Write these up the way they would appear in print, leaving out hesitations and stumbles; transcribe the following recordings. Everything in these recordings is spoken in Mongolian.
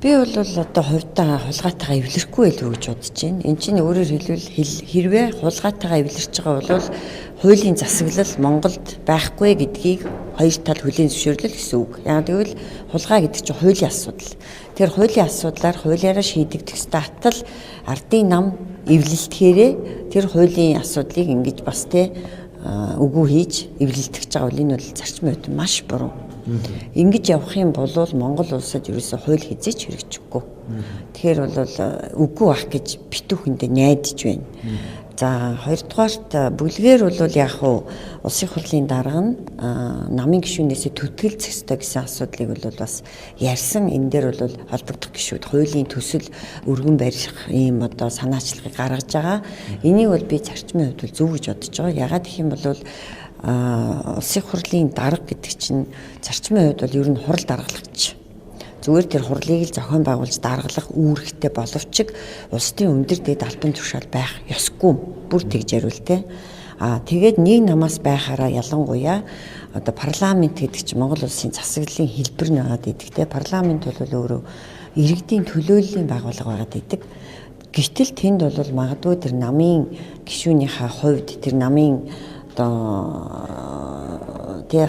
Би бол одоо хувьдаа хулгаатайгаа эвлэрэхгүй байлгүй гэж бодож байна. Энд чинь өөрөөр хэлбэл хэрвээ хулгаатайгаа эвлэрч байгаа бол хуулийн засаглал Монголд байхгүй гэдгийг хоёр тал хүлээн зөвшөөрлөл гэсэн үг. Яг тэгвэл хулгай гэдэг чинь хуулийн асуудал. Тэр хуулийн асуудлаар хуулиараа шийдэгдэх ёстой атал ардын нам эвлэлтэхээрээ тэр хуулийн асуудлыг ингэж бас үгүй хийж эвлэлдэж байгаа бол энэ бол зарчмын хувьд маш буруу. Ингэж явах юм бол Монгол улсад ерөөсөө хууль хязгаарч хэрэгжихгүй. Тэгэхээр бол үгүй байх гэж битүүхэндээ найдаж байна. За хоёрдугаарт бүлгээр бол яг улсын хурлын дарга нь намын гишүүнээсээ төтгөлцөх ёстой гэсэн асуудлыг бол бас ярьсан. Энэ дээр бол холбогдох гишүүд хуулийн төсөл өргөн барих ийм одоо санаачлагыг гаргаж байгаа. Энийг бол би зарчмын хувьд зөв гэж бодож байгаа. Ягаад гэх юм бол улсын хурлын дарга гэдэг чинь зарчмын хувьд бол ер нь хурал даргалагч. Зүгээр тэр хурлыг л зохион байгуулж даргалах үүрэгтэй боловч улсын өндөр дэд албан тушаал байх ёсгүй бүр тэгж яривал тэгээд нэг намаас байхаараа ялангуяа одоо парламент гэдэг чинь Монгол улсын засаглалын хэлбэр нь байгаад идэг парламент бол өөрөө иргэдийн төлөөллийн байгууллага байгаад идэг. Гэтэл тэнд бол магадгүй тэр намын гишүүнийхээ хувьд тэр намын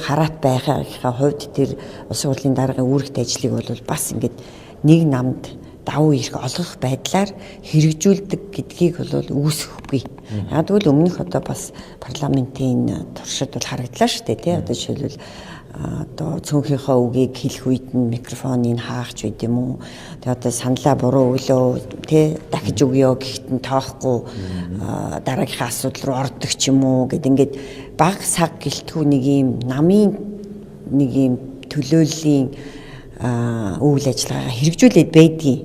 хараат байхаа хувьд тэр улсын хурлын даргын үүрэгтэй ажлыг бол бас ингээд нэг намд давуу эрх олгох байдлаар хэрэгжүүлдэг гэдгийг бол үүсэхгүй. Яг тэгвэл өмнөх одоо бас парламентын туршид бол харагдлаа шүү дээ одоо жишээлбэл одоо цөөнхийнхөө үгийг хэлэх үед нь микрофоныг хаахч байд юм уу. Тэгээ одоо саналаа буруу өглөө дахиж өгье гэхэд нь тоохгүй дараагийнхаа асуудал руу ордог ч юм уу гэд ингээд баг саг гэлтгүй нэг юм намын нэг юм төлөөллийн үйл ажиллагаагаа хэрэгжүүлээд байдгийг.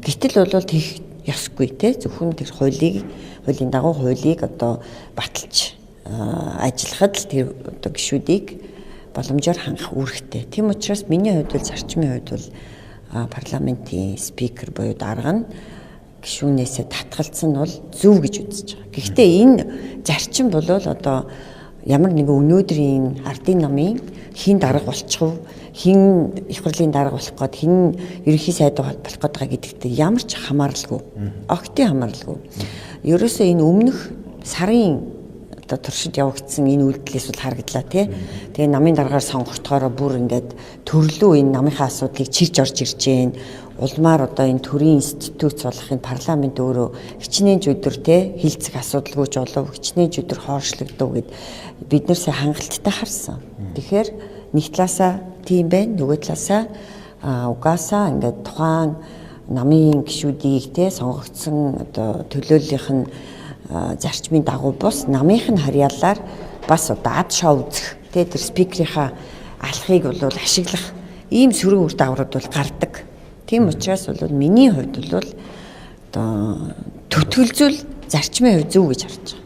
Гэтэл бол тех ёсгүй зөвхөн тэр хуулийн дагуу хуулийг одоо баталж ажиллахад л тэр одоо гишүүдийг боломжоор хангах үүрэгтэй. Тийм учраас миний хувьд бол зарчмын хувьд бол парламентын спикер буюу дарга нь гишүүнээсээ татгалцсан нь бол зөв гэж үзэж байгаа. Гэхдээ энэ зарчим бол одоо ямар нэгэн өнөөдрийн ардын намын хин дарга болчих вэ? Хин их хурлын дарга болох гээд хин ерөнхий сайд болох гээд байгаа гэдэгт ямар ч хамааралгүй. Огтын хамааралгүй. Ерөөсөө энэ өмнөх сарын туршид явагдсан энэ үйлдэлээс бол харагдлаа Тэгээ намын дараагаар сонгогдохоор бүр ингээд төрлөө энэ намынхаа асуудлыг чирж орж ирж гэн. Улмаар одоо энэ төрийн институт болохын парламент өөрөө хичнээн өдөр хилцэх асуудалгүй ч болов хичнээн өдөр хоорчлогдов гэд бид нэрсээ хангалттай харсан. Тэгэхээр нэг талаасаа тийм байна, нөгөө талаасаа угаасаа ингээд тухайн намын гишүүдийг сонгогдсон одоо төлөөллийнх нь зарчмын дагуу бус намынх нь харьяалаар бас одоо ад шоу үзэх тэр спикерийнхаа алхахыг бол ашиглах ийм сөрөг үр дагаврууд бол гардаг. Тийм учраас бол миний хувьд бол одоо төтгөлзүүл зарчмын хувь зөв гэж харж байгаа.